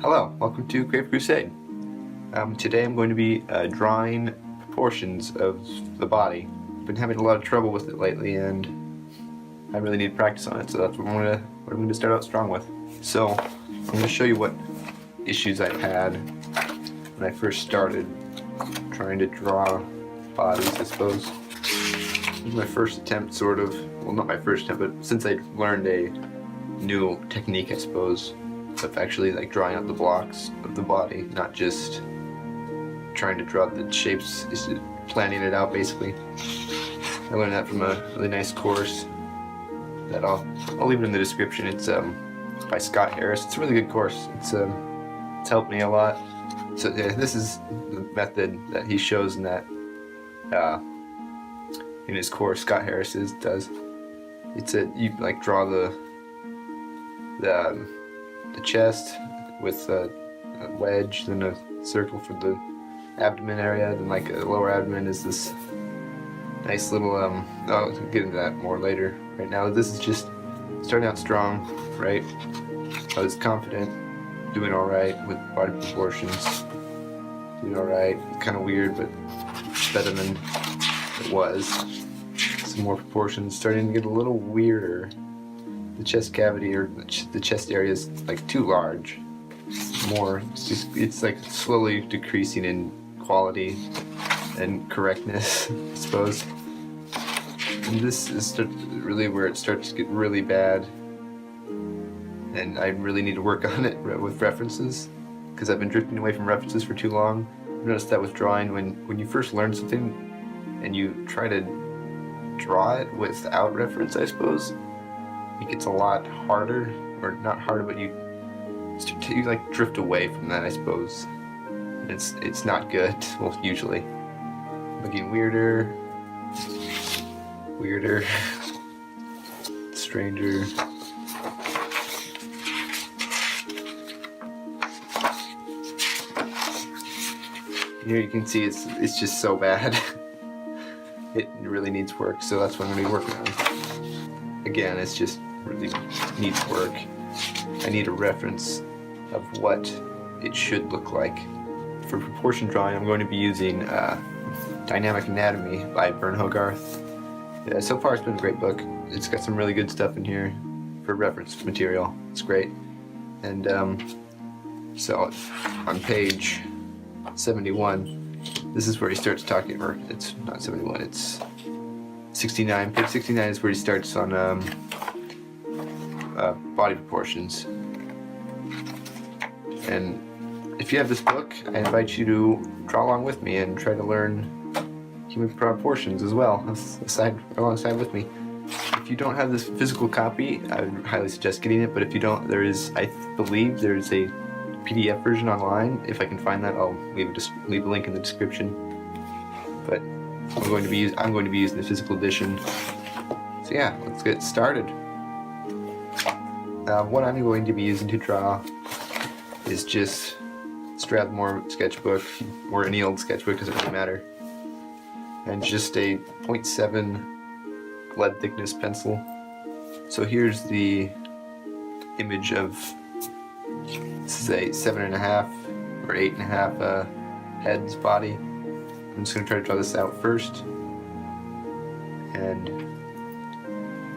Hello, welcome to Grave Crusade. Today I'm going to be drawing proportions of the body. I've been having a lot of trouble with it lately and I really need practice on it, so that's what I'm going to start out strong with. So I'm going to show you what issues I've had when I first started trying to draw bodies, I suppose. This was my first attempt, sort of. Well, not my first attempt, but since I learned a new technique, I suppose, of actually like drawing out the blocks of the body, not just trying to draw the shapes, just planning it out basically. I learned that from a really nice course that I'll leave it in the description. It's by Scott Harris. It's a really good course. It's helped me a lot. So yeah, this is the method that he shows in that in his course. Scott Harris does. It's you like draw the chest with a wedge, then a circle for the abdomen area, then like a lower abdomen is this nice little I'll get into that more later. Right now this is just starting out strong, right? I was confident, doing alright with body proportions, doing alright, kind of weird but better than it was. Some more proportions, starting to get a little weirder. The chest cavity, or the chest area, is like too large. It's like slowly decreasing in quality and correctness, I suppose. And this is really where it starts to get really bad, and I really need to work on it with references, because I've been drifting away from references for too long. I've noticed that with drawing, when you first learn something and you try to draw it without reference, I suppose, it gets a lot harder, or not harder, but you like drift away from that, I suppose. It's not good. Well, usually looking weirder, stranger. Here you can see it's just so bad. It really needs work, so that's what I'm going to be working on. Again, it's just really needs work. I need a reference of what it should look like. For proportion drawing, I'm going to be using Dynamic Anatomy by Bern Hogarth. Yeah, so far it's been a great book. It's got some really good stuff in here for reference material. It's great. And so on page 71, this is where he starts talking, or it's not 71, it's 69. Page 69 is where he starts on body proportions. And if you have this book, I invite you to draw along with me and try to learn human proportions as well, alongside with me. If you don't have this physical copy, I would highly suggest getting it, but if you don't, I believe there's a PDF version online. If I can find that, I'll leave a link in the description. But I'm going to be using the physical edition. So yeah, let's get started. What I'm going to be using to draw is just Strathmore sketchbook, or any old sketchbook, doesn't really matter, and just a 0.7 lead thickness pencil. So here's the image of, this is a 7.5 or 8.5 head's body. I'm just going to try to draw this out first, and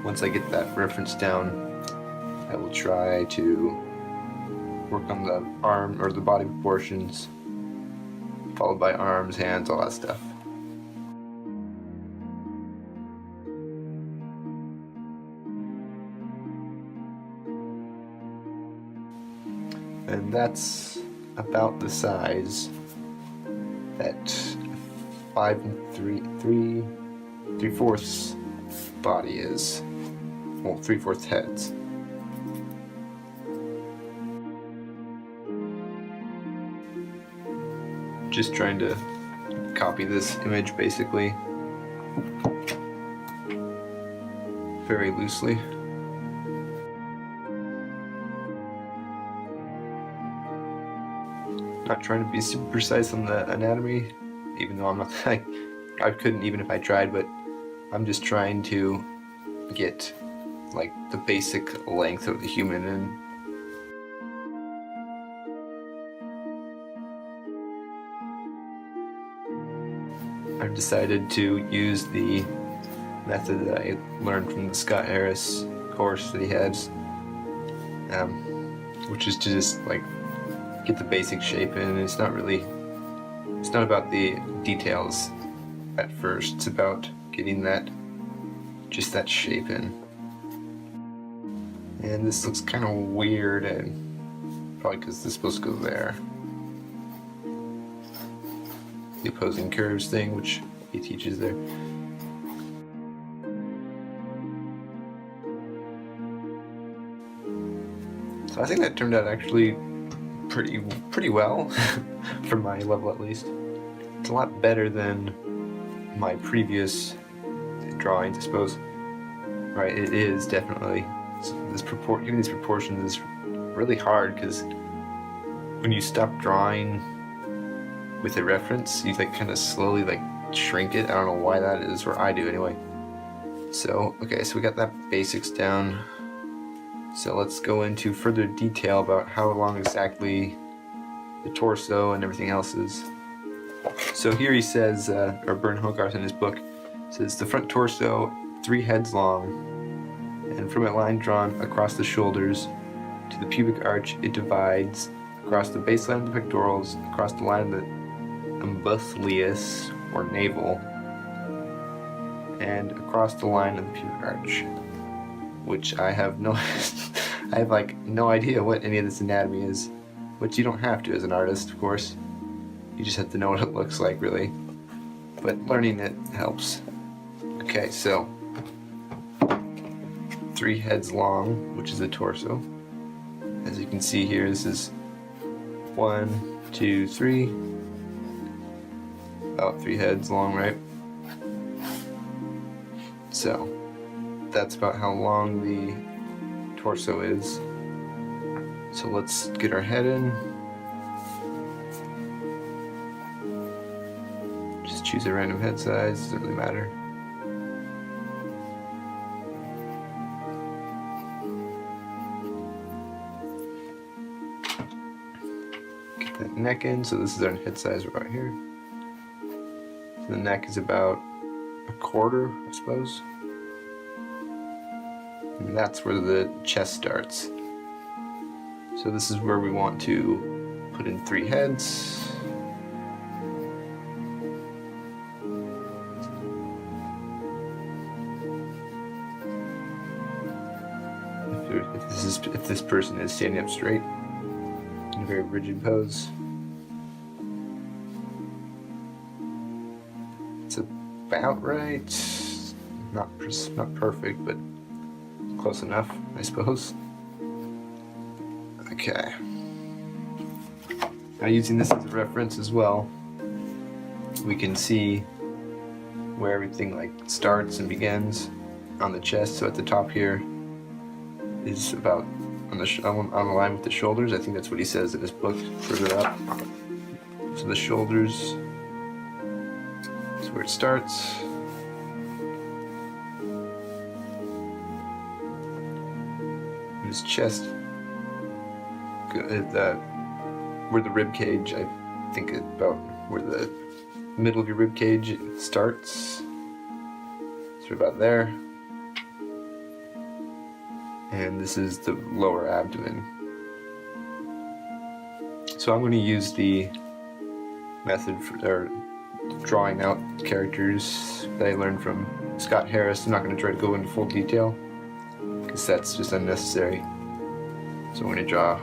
once I get that reference down, I will try to work on the arm or the body proportions, followed by arms, hands, all that stuff. And that's about the size that 5 3/4 body is. Well, 3/4 heads. Just trying to copy this image basically, very loosely. Not trying to be super precise on the anatomy, even though I'm not, I couldn't even if I tried, but I'm just trying to get like the basic length of the human, and I've decided to use the method that I learned from the Scott Harris course that he has, which is to just like get the basic shape in. It's not about the details at first. It's about getting that shape in. And this looks kind of weird, and probably because this is supposed to go there. The opposing curves thing, which he teaches there. So I think that turned out actually pretty well, for my level at least. It's a lot better than my previous drawings, I suppose. Right, it is definitely. Even these proportions is really hard, because when you stop drawing with a reference, you like kind of slowly like shrink it. I don't know why that is, or I do anyway. So okay, so we got that basics down. So let's go into further detail about how long exactly the torso and everything else is. So here he says, or Bern Hogarth in his book says, the front torso 3 heads long, and from a line drawn across the shoulders to the pubic arch, it divides across the baseline of the pectorals, across the line of the umbiliculus or navel, and across the line of the pubic arch. Which I have no idea what any of this anatomy is, which you don't have to as an artist, of course. You just have to know what it looks like, really. But learning it helps. Okay, so 3 heads long, which is the torso. As you can see here, this is 1, 2, 3. About 3 heads long, right? So that's about how long the torso is. So let's get our head in. Just choose a random head size, doesn't really matter. Get that neck in, so this is our head size right here. So the neck is about 1/4, I suppose. And that's where the chest starts. So this is where we want to put in 3 heads. If this person is standing up straight in a very rigid pose. It's about right. Not perfect, but close enough, I suppose. Okay. Now, using this as a reference as well, we can see where everything like starts and begins on the chest. So at the top here is about on the line with the shoulders. I think that's what he says in his book. Further up, so the shoulders is where it starts. And his chest, where the rib cage, I think about where the middle of your rib cage starts. So about there. And this is the lower abdomen. So I'm going to use the method for drawing out characters that I learned from Scott Harris. I'm not going to try to go into full detail, because that's just unnecessary. So I'm going to draw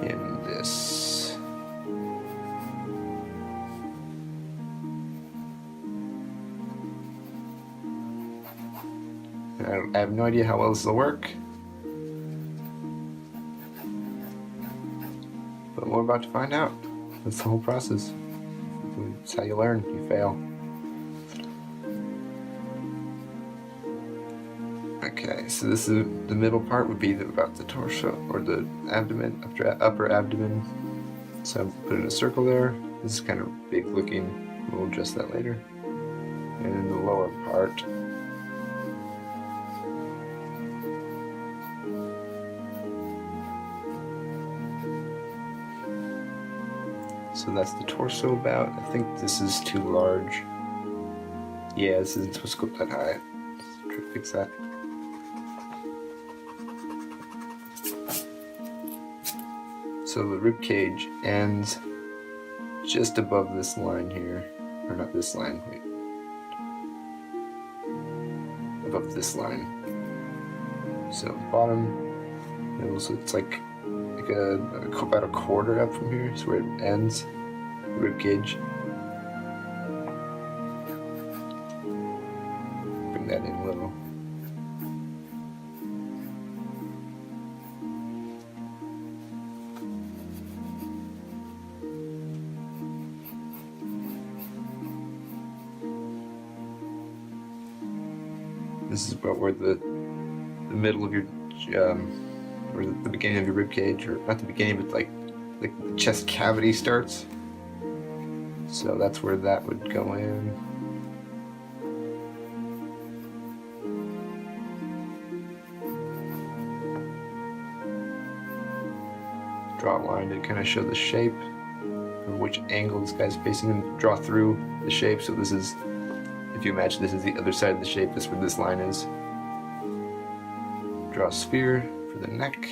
in this. I have no idea how well this will work, but we're about to find out. That's the whole process. It's how you learn. You fail. Okay, so this is the middle part would be about the torso or the abdomen, upper abdomen. So I'm putting a circle there. This is kind of big looking. We'll adjust that later. And then the lower part. So that's the torso about. I think this is too large. Yeah, this isn't supposed to go that high. Let's try to fix that. So the ribcage ends just above this line here. Or not this line, wait. Above this line. So bottom, middle, so it's like about a quarter up from here is where it ends. Ribcage. Bring that in a little. This is about where the middle of your or the beginning of your rib cage, or not the beginning, but like the chest cavity starts. So that's where that would go in. Draw a line to kind of show the shape of which angle this guy's facing, and draw through the shape. So this is, if you imagine this is the other side of the shape, this is where this line is. Draw a sphere for the neck.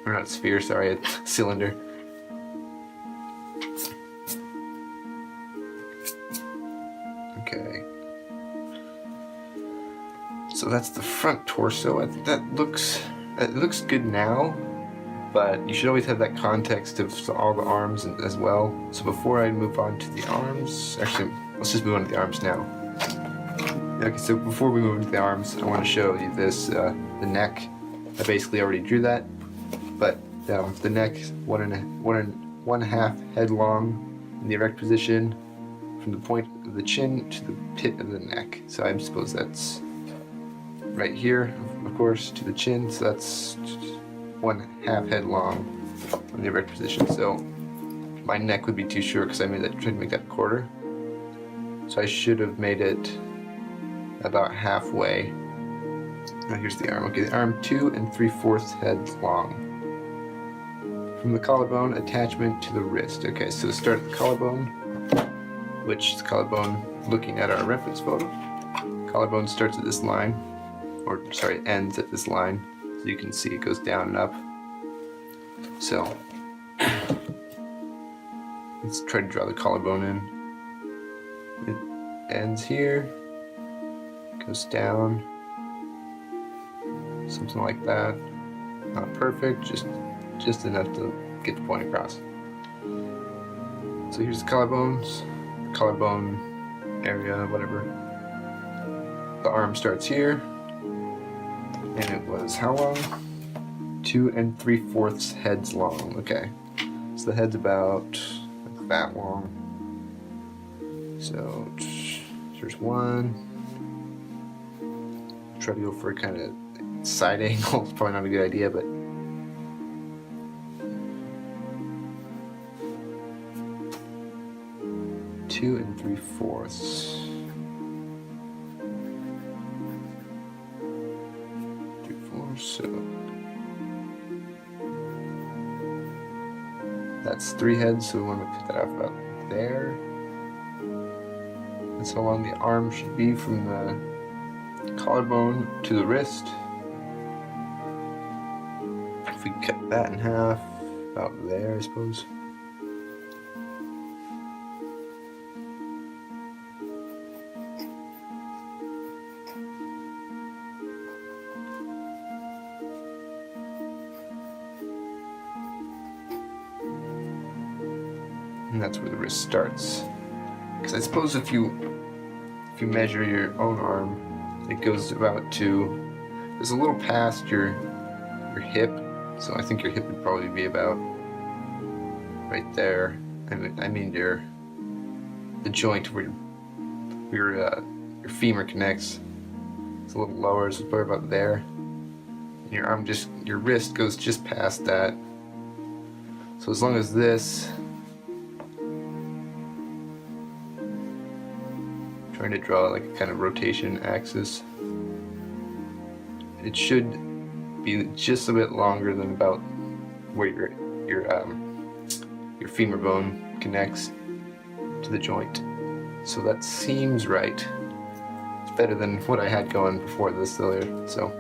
Or not a sphere, sorry, a cylinder. Okay. So that's the front torso. I think it looks good now, but you should always have that context of all the arms as well. So before I move on to the arms, actually, let's just move on to the arms now. Okay, so before we move into the arms, I want to show you this, the neck. I basically already drew that, but the neck, one and a half head long in the erect position, from the point of the chin to the pit of the neck. So I suppose that's right here, of course, to the chin. So that's 1/2 head long in the erect position. So my neck would be too short because I tried to make that a quarter. So I should have made it about halfway. Now here's the arm. Okay, the arm 2 3/4 heads long. From the collarbone attachment to the wrist. Okay, so start at the collarbone, which is the collarbone looking at our reference photo. Collarbone starts at this line, or sorry, ends at this line. So you can see it goes down and up. So let's try to draw the collarbone in. It ends here, goes down, something like that. Not perfect, just enough to get the point across. So here's the collarbones, collarbone area, whatever. The arm starts here, and it was how long? 2 3/4 heads long. Okay, so the head's about like that long. So there's one. Try to go for a kind of side angle. It's probably not a good idea, but two and 3/4. So that's 3 heads, so we want to cut that off about there. That's how long the arm should be from the collarbone to the wrist. If we cut that in half, about there, I suppose. And that's where the wrist starts. Because I suppose if you measure your own arm, it goes about to, there's a little past your hip, so I think your hip would probably be about right there. I mean the joint where your femur connects. It's a little lower, so it's probably about there. And your arm your wrist goes just past that. So as long as this, trying to draw like a kind of rotation axis, it should be just a bit longer than about where your your femur bone connects to the joint. So that seems right. It's better than what I had going before this earlier. So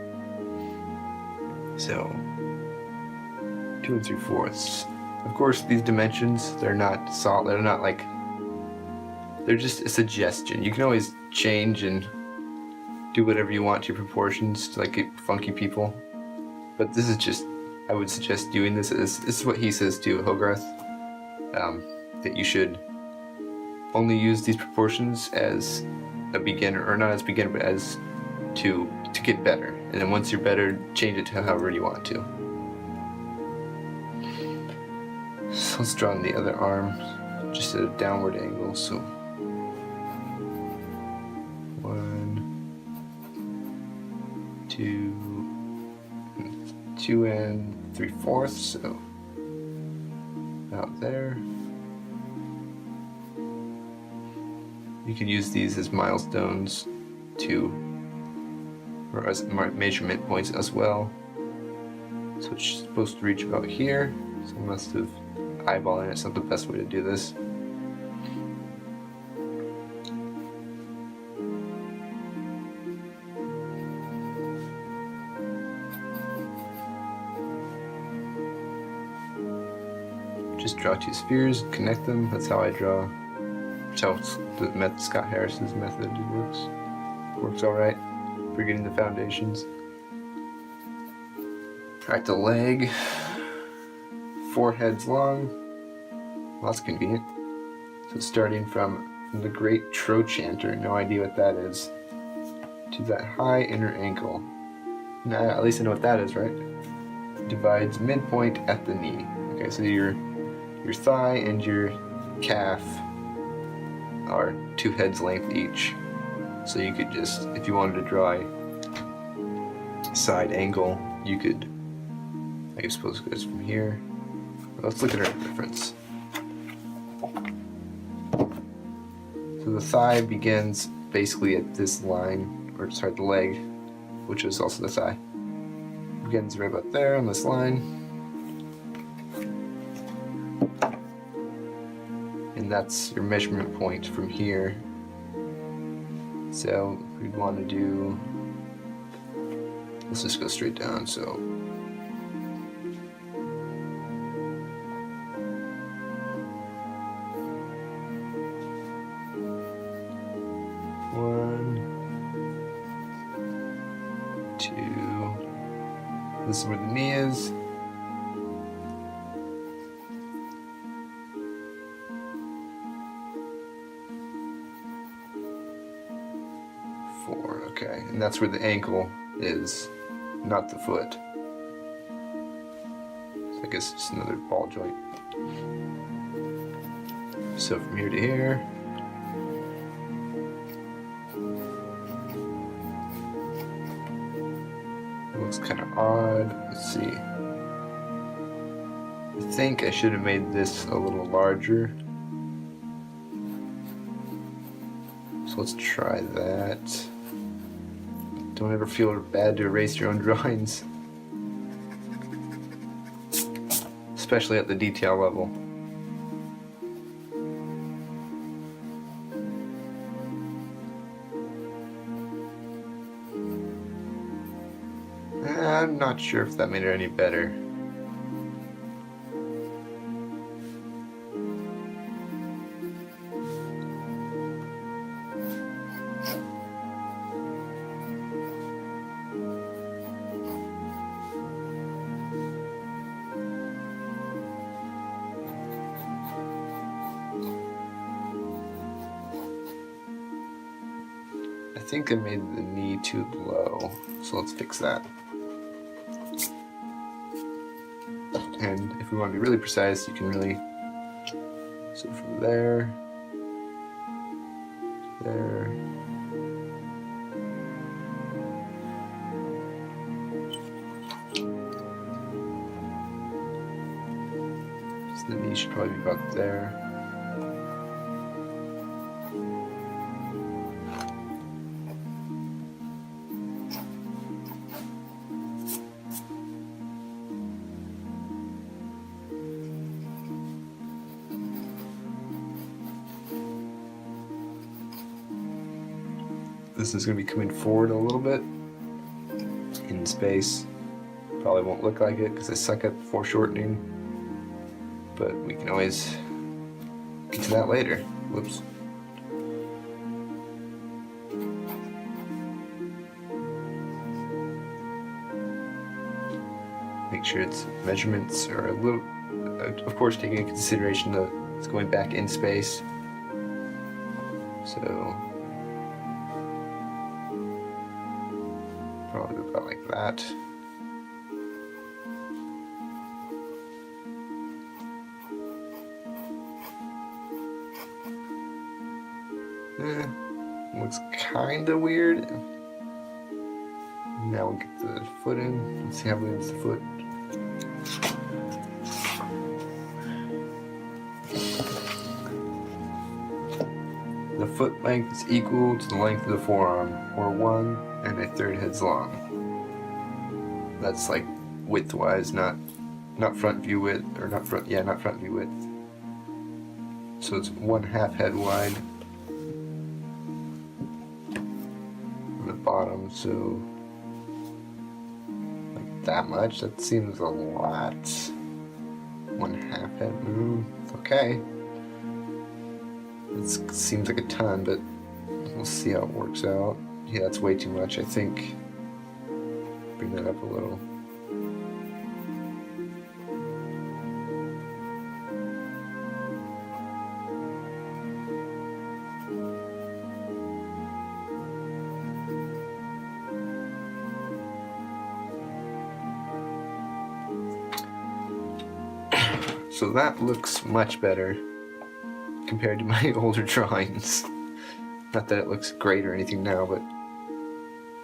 2 3/4. Of course, these dimensions, they're not solid. They're not like, they're just a suggestion. You can always change and do whatever you want to your proportions to like funky people. But this is just, I would suggest doing this. This is what he says to Hogarth, that you should only use these proportions as a beginner, or not as beginner, but as to get better. And then once you're better, change it to however you want to. So let's draw on the other arm, just at a downward angle. So 1, 2, 2 3/4. So about there. You can use these as milestones or as measurement points as well. So it's supposed to reach about here. So I must have eyeballing it. It's not the best way to do this. Just draw 2 spheres, connect them. That's how I draw. That's how Scott Harris's method works. Works all right for getting the foundations. Alright, the leg, 4 heads long. Well, that's convenient. So starting from the great trochanter, no idea what that is, to that high inner ankle. Now, at least I know what that is, right? Divides midpoint at the knee. Okay, so your thigh and your calf are 2 heads length each. So you could just, if you wanted to draw a side angle, you could, I suppose it goes from here. Let's look at our difference. So the thigh begins basically at this line, or sorry, the leg, which is also the thigh. Begins right about there on this line. And that's your measurement point from here. So we'd want to do, let's just go straight down. So 1, 2, this is where the knee is. 4, okay, and that's where the ankle is, not the foot. So I guess it's another ball joint. So from here to here. It looks kind of odd. Let's see. I think I should have made this a little larger. So let's try that. Don't ever feel bad to erase your own drawings, especially at the detail level. I'm not sure if that made it any better. I think I made the knee too low, so let's fix that. And if we want to be really precise, you can really, so from there, there, so the knee should probably be about there. This is going to be coming forward a little bit in space. Probably won't look like it because I suck at foreshortening, but we can always get to that later. Whoops. Make sure its measurements are a little, of course, taking into consideration that it's going back in space. So probably about like that. Looks kinda weird. Now we'll get the foot in. Let's see how big is the foot. The foot length is equal to the length of the forearm, or 1 1/3 heads long. That's like width-wise, not front view width, or not front view width. So it's 1/2 head wide on the bottom, so like that much. That seems a lot. 1/2 head. Okay. It seems like a ton, but we'll see how it works out. Yeah, that's way too much, I think. Bring that up a little. So that looks much better compared to my older drawings. Not that it looks great or anything now, but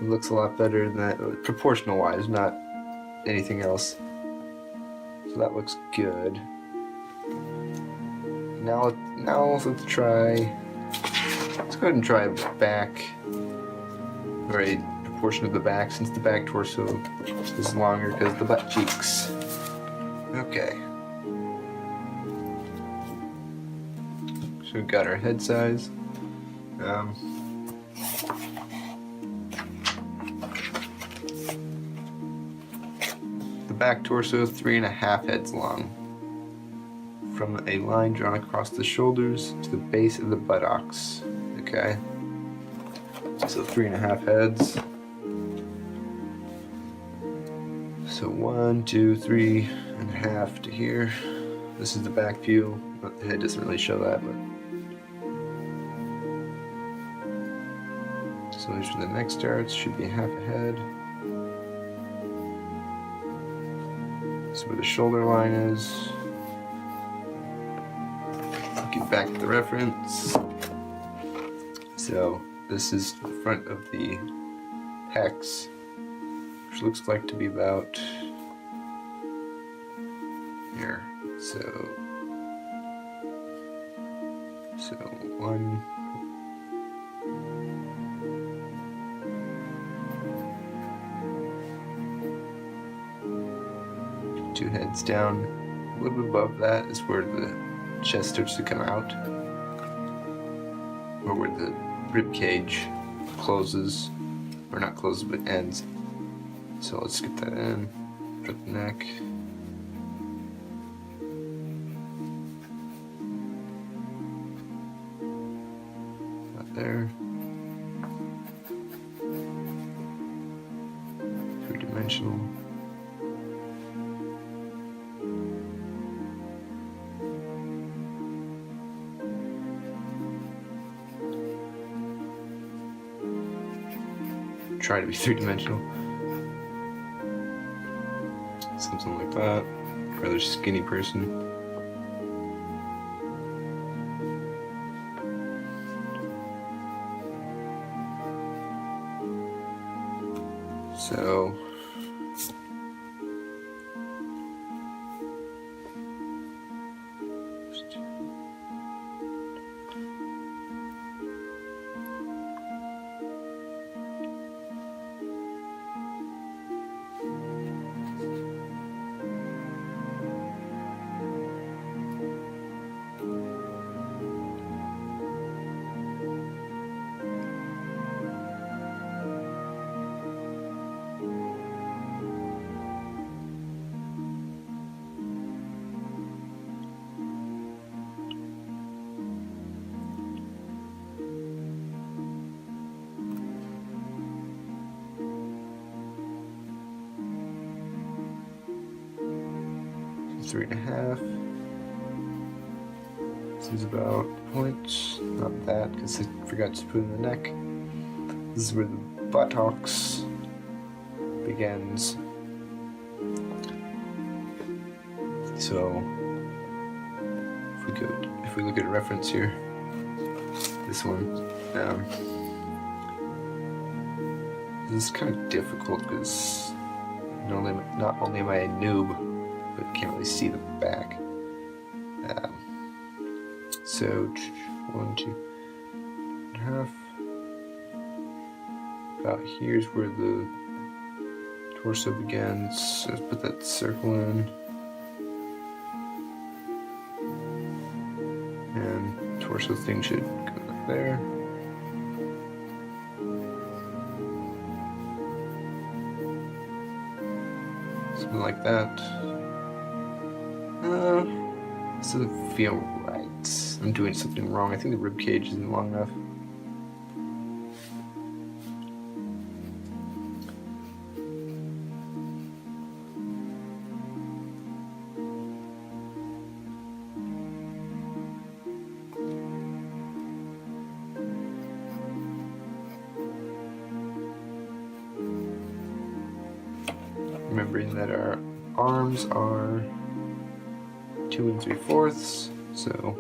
it looks a lot better than that, proportional wise, not anything else. So that looks good. Now let's try, let's go ahead and try a back, or a proportion of the back, since the back torso is longer because of the butt cheeks. Okay. So we've got our head size. The back torso, 3.5 heads long. From a line drawn across the shoulders to the base of the buttocks. Okay. So 3.5 heads. So 1, 2, 3.5 to here. This is the back view. The head doesn't really show that, but. So here's where the neck starts, should be 1/2 head. That's where the shoulder line is. Get back to the reference. So this is the front of the pecs, which looks like to be about here. So 1. Two heads down. A little bit above that is where the chest starts to come out, or where the rib cage closes, or not closes but ends. So let's get that in for the neck. Not there. 3-dimensional. Try to be 3-dimensional. Something like that. Rather skinny person. So 3.5. This is about points. Not that, because I forgot to put in the neck. This is where the buttocks begins. So if we look at a reference here, this one, this is kind of difficult because not only am I a noob, but can't really see the back. So 1, 2.5. About here's where the torso begins. So let's put that circle in. And torso thing should go up there. Something like that. This doesn't feel right. I'm doing something wrong. I think the rib cage isn't long enough. Remembering that our arms are 2 3/4, so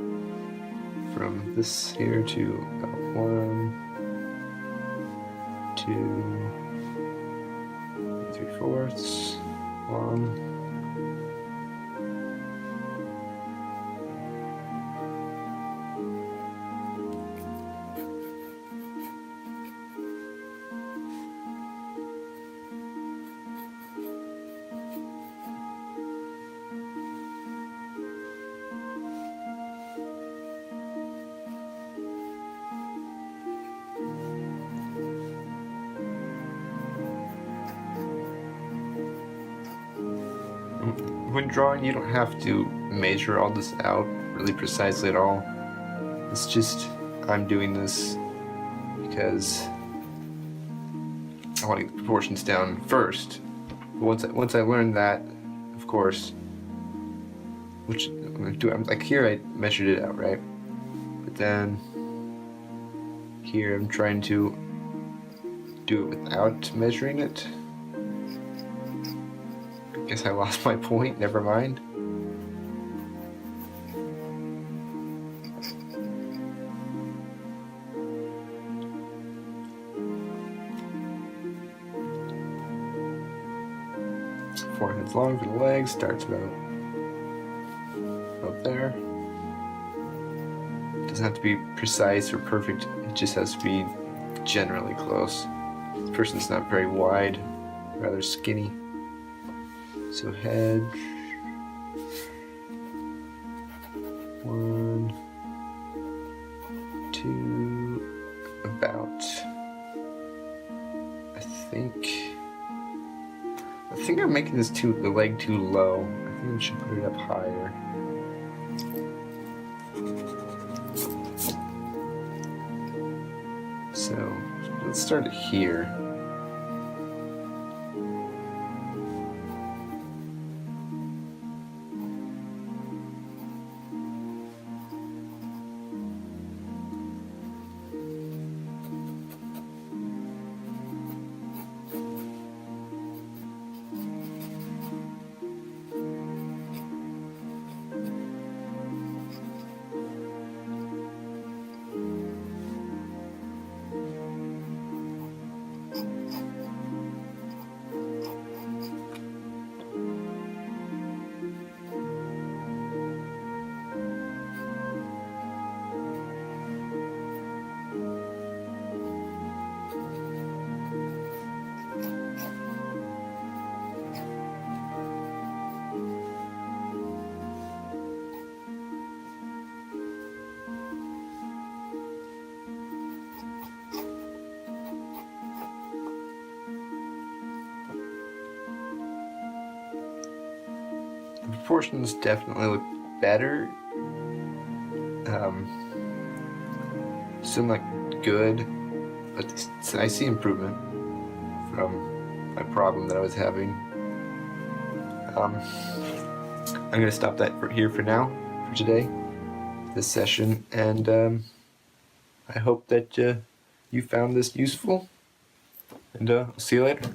from this here to about 1, 2 3/4, 1. When drawing, you don't have to measure all this out really precisely at all. It's just, I'm doing this because I want to get the proportions down first. But once I learn that, of course, which I'm going to do, like here I measured it out, right? But then here I'm trying to do it without measuring it. Guess I lost my point, never mind. Forehead's long for the legs, starts about there. It doesn't have to be precise or perfect, it just has to be generally close. This person's not very wide, rather skinny. So head, 1, 2, about. I think I'm making this the leg too low. I think I should put it up higher. So let's start it here. The proportions definitely look better. Still not good, but I see improvement from my problem that I was having. I'm going to stop that here for now, for today, this session, and I hope that you found this useful, and I'll see you later.